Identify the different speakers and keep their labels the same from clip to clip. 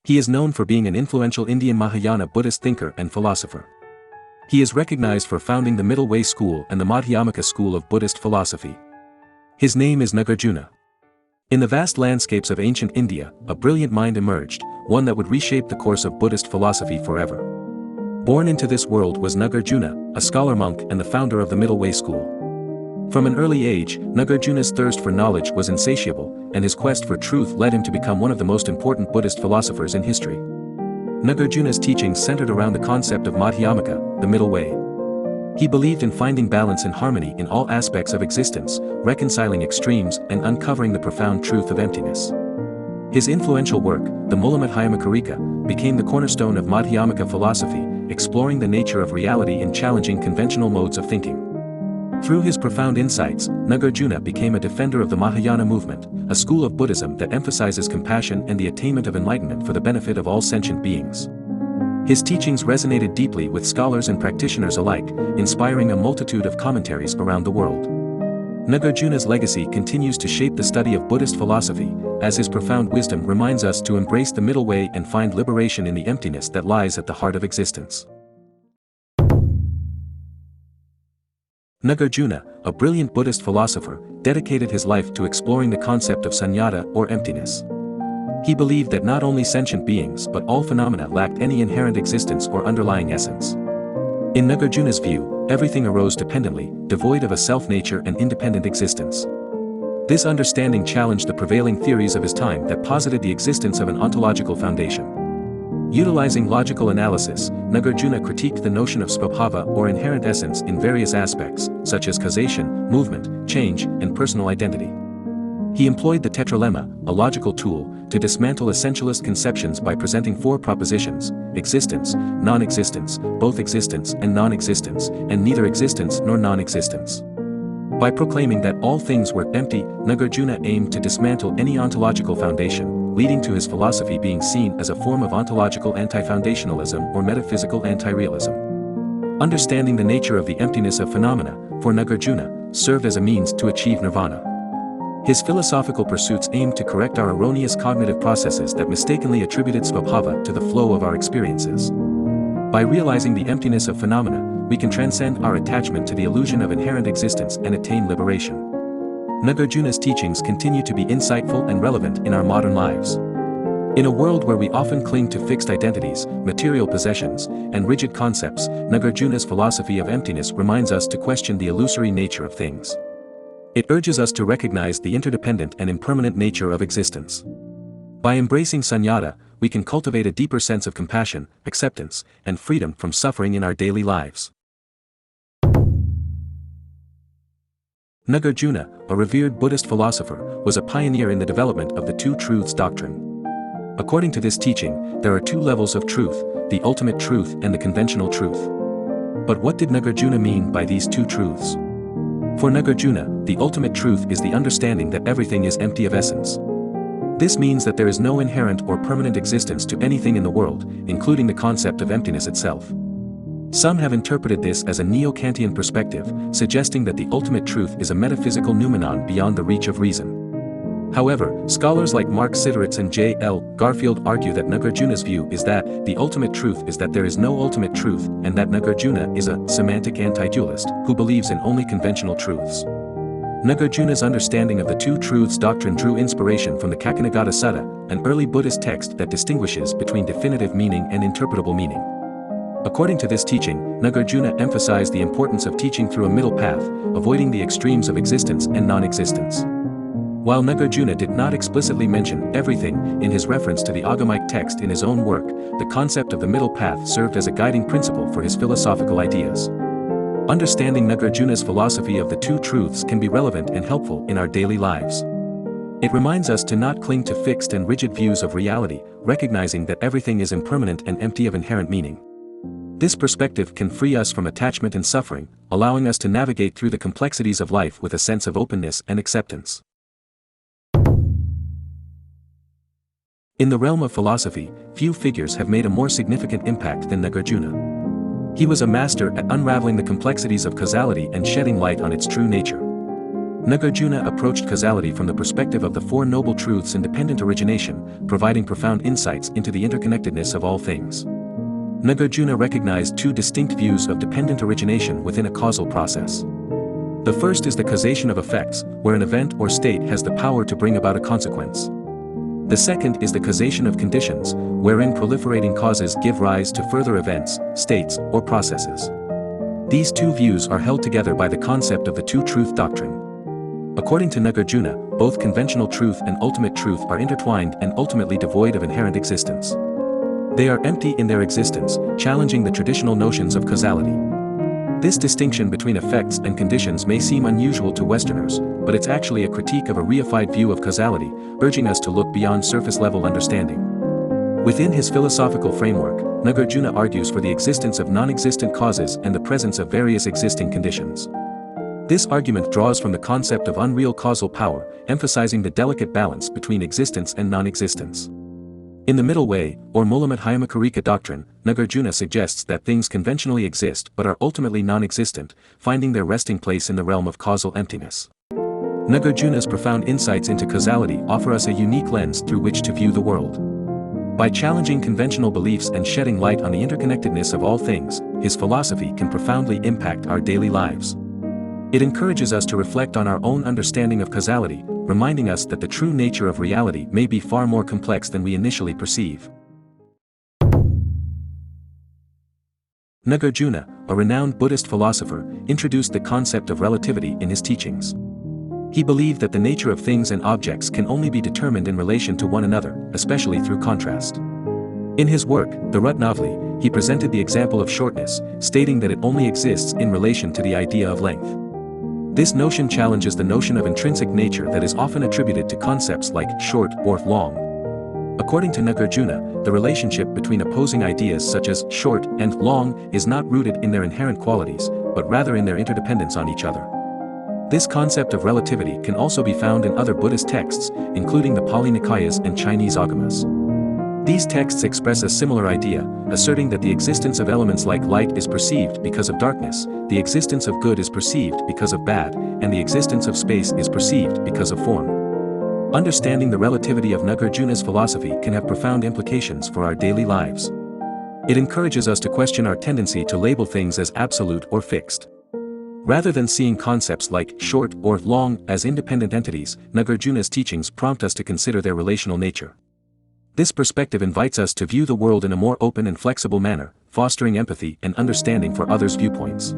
Speaker 1: He is known for being an influential Indian Mahayana Buddhist thinker and philosopher. He is recognized for founding the Middle Way school and the Madhyamaka school of Buddhist philosophy. His name is Nagarjuna. In the vast landscapes of ancient India, a brilliant mind emerged, one that would reshape the course of Buddhist philosophy forever. Born into this world was Nagarjuna, a scholar monk and the founder of the Middle Way school. From an early age, Nagarjuna's thirst for knowledge was insatiable, and his quest for truth led him to become one of the most important Buddhist philosophers in history. Nagarjuna's teachings centered around the concept of Madhyamaka, the middle way. He believed in finding balance and harmony in all aspects of existence, reconciling extremes and uncovering the profound truth of emptiness. His influential work, the Mulamadhyamakarika, became the cornerstone of Madhyamaka philosophy, exploring the nature of reality and challenging conventional modes of thinking. Through his profound insights, Nagarjuna became a defender of the Mahayana movement, a school of Buddhism that emphasizes compassion and the attainment of enlightenment for the benefit of all sentient beings. His teachings resonated deeply with scholars and practitioners alike, inspiring a multitude of commentaries around the world. Nagarjuna's legacy continues to shape the study of Buddhist philosophy, as his profound wisdom reminds us to embrace the middle way and find liberation in the emptiness that lies at the heart of existence. Nagarjuna, a brilliant Buddhist philosopher, dedicated his life to exploring the concept of sunyata or emptiness. He believed that not only sentient beings but all phenomena lacked any inherent existence or underlying essence. In Nagarjuna's view, everything arose dependently, devoid of a self-nature and independent existence. This understanding challenged the prevailing theories of his time that posited the existence of an ontological foundation. Utilizing logical analysis, Nagarjuna critiqued the notion of svabhava or inherent essence in various aspects, such as causation, movement, change, and personal identity. He employed the tetralemma, a logical tool, to dismantle essentialist conceptions by presenting four propositions: existence, non-existence, both existence and non-existence, and neither existence nor non-existence. By proclaiming that all things were empty, Nagarjuna aimed to dismantle any ontological foundation, leading to his philosophy being seen as a form of ontological anti-foundationalism or metaphysical anti-realism. Understanding the nature of the emptiness of phenomena, for Nagarjuna, served as a means to achieve nirvana. His philosophical pursuits aimed to correct our erroneous cognitive processes that mistakenly attributed svabhava to the flow of our experiences. By realizing the emptiness of phenomena, we can transcend our attachment to the illusion of inherent existence and attain liberation. Nagarjuna's teachings continue to be insightful and relevant in our modern lives. In a world where we often cling to fixed identities, material possessions, and rigid concepts, Nagarjuna's philosophy of emptiness reminds us to question the illusory nature of things. It urges us to recognize the interdependent and impermanent nature of existence. By embracing sunyata, we can cultivate a deeper sense of compassion, acceptance, and freedom from suffering in our daily lives. Nagarjuna, a revered Buddhist philosopher, was a pioneer in the development of the Two Truths doctrine. According to this teaching, there are two levels of truth, the ultimate truth and the conventional truth. But what did Nagarjuna mean by these two truths? For Nagarjuna, the ultimate truth is the understanding that everything is empty of essence. This means that there is no inherent or permanent existence to anything in the world, including the concept of emptiness itself. Some have interpreted this as a neo-Kantian perspective, suggesting that the ultimate truth is a metaphysical noumenon beyond the reach of reason. However, scholars like Mark Sideritz and J. L. Garfield argue that Nagarjuna's view is that the ultimate truth is that there is no ultimate truth, and that Nagarjuna is a semantic anti-dualist who believes in only conventional truths. Nagarjuna's understanding of the Two Truths doctrine drew inspiration from the Kakinagata Sutta, an early Buddhist text that distinguishes between definitive meaning and interpretable meaning. According to this teaching, Nagarjuna emphasized the importance of teaching through a middle path, avoiding the extremes of existence and non-existence. While Nagarjuna did not explicitly mention everything in his reference to the Agamic text in his own work, the concept of the middle path served as a guiding principle for his philosophical ideas. Understanding Nagarjuna's philosophy of the two truths can be relevant and helpful in our daily lives. It reminds us to not cling to fixed and rigid views of reality, recognizing that everything is impermanent and empty of inherent meaning. This perspective can free us from attachment and suffering, allowing us to navigate through the complexities of life with a sense of openness and acceptance. In the realm of philosophy, few figures have made a more significant impact than Nagarjuna. He was a master at unraveling the complexities of causality and shedding light on its true nature. Nagarjuna approached causality from the perspective of the Four Noble Truths' independent origination, providing profound insights into the interconnectedness of all things. Nagarjuna recognized two distinct views of dependent origination within a causal process. The first is the causation of effects, where an event or state has the power to bring about a consequence. The second is the causation of conditions, wherein proliferating causes give rise to further events, states, or processes. These two views are held together by the concept of the two-truth doctrine. According to Nagarjuna, both conventional truth and ultimate truth are intertwined and ultimately devoid of inherent existence. They are empty in their existence, challenging the traditional notions of causality. This distinction between effects and conditions may seem unusual to Westerners, but it's actually a critique of a reified view of causality, urging us to look beyond surface-level understanding. Within his philosophical framework, Nagarjuna argues for the existence of non-existent causes and the presence of various existing conditions. This argument draws from the concept of unreal causal power, emphasizing the delicate balance between existence and non-existence. In the middle way, or Mulamadhyamakarika doctrine, Nagarjuna suggests that things conventionally exist but are ultimately non-existent, finding their resting place in the realm of causal emptiness. Nagarjuna's profound insights into causality offer us a unique lens through which to view the world. By challenging conventional beliefs and shedding light on the interconnectedness of all things, his philosophy can profoundly impact our daily lives. It encourages us to reflect on our own understanding of causality, reminding us that the true nature of reality may be far more complex than we initially perceive. Nagarjuna, a renowned Buddhist philosopher, introduced the concept of relativity in his teachings. He believed that the nature of things and objects can only be determined in relation to one another, especially through contrast. In his work, the Ratnavali, he presented the example of shortness, stating that it only exists in relation to the idea of length. This notion challenges the notion of intrinsic nature that is often attributed to concepts like short or long. According to Nagarjuna, the relationship between opposing ideas such as short and long is not rooted in their inherent qualities, but rather in their interdependence on each other. This concept of relativity can also be found in other Buddhist texts, including the Pali Nikayas and Chinese Agamas. These texts express a similar idea, asserting that the existence of elements like light is perceived because of darkness, the existence of good is perceived because of bad, and the existence of space is perceived because of form. Understanding the relativity of Nagarjuna's philosophy can have profound implications for our daily lives. It encourages us to question our tendency to label things as absolute or fixed. Rather than seeing concepts like short or long as independent entities, Nagarjuna's teachings prompt us to consider their relational nature. This perspective invites us to view the world in a more open and flexible manner, fostering empathy and understanding for others' viewpoints.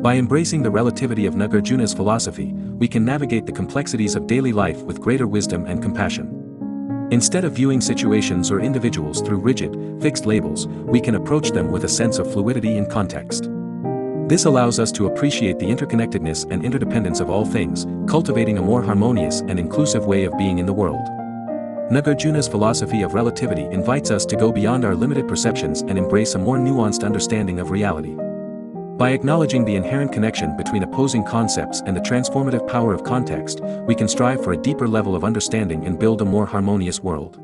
Speaker 1: By embracing the relativity of Nagarjuna's philosophy, we can navigate the complexities of daily life with greater wisdom and compassion. Instead of viewing situations or individuals through rigid, fixed labels, we can approach them with a sense of fluidity and context. This allows us to appreciate the interconnectedness and interdependence of all things, cultivating a more harmonious and inclusive way of being in the world. Nagarjuna's philosophy of relativity invites us to go beyond our limited perceptions and embrace a more nuanced understanding of reality. By acknowledging the inherent connection between opposing concepts and the transformative power of context, we can strive for a deeper level of understanding and build a more harmonious world.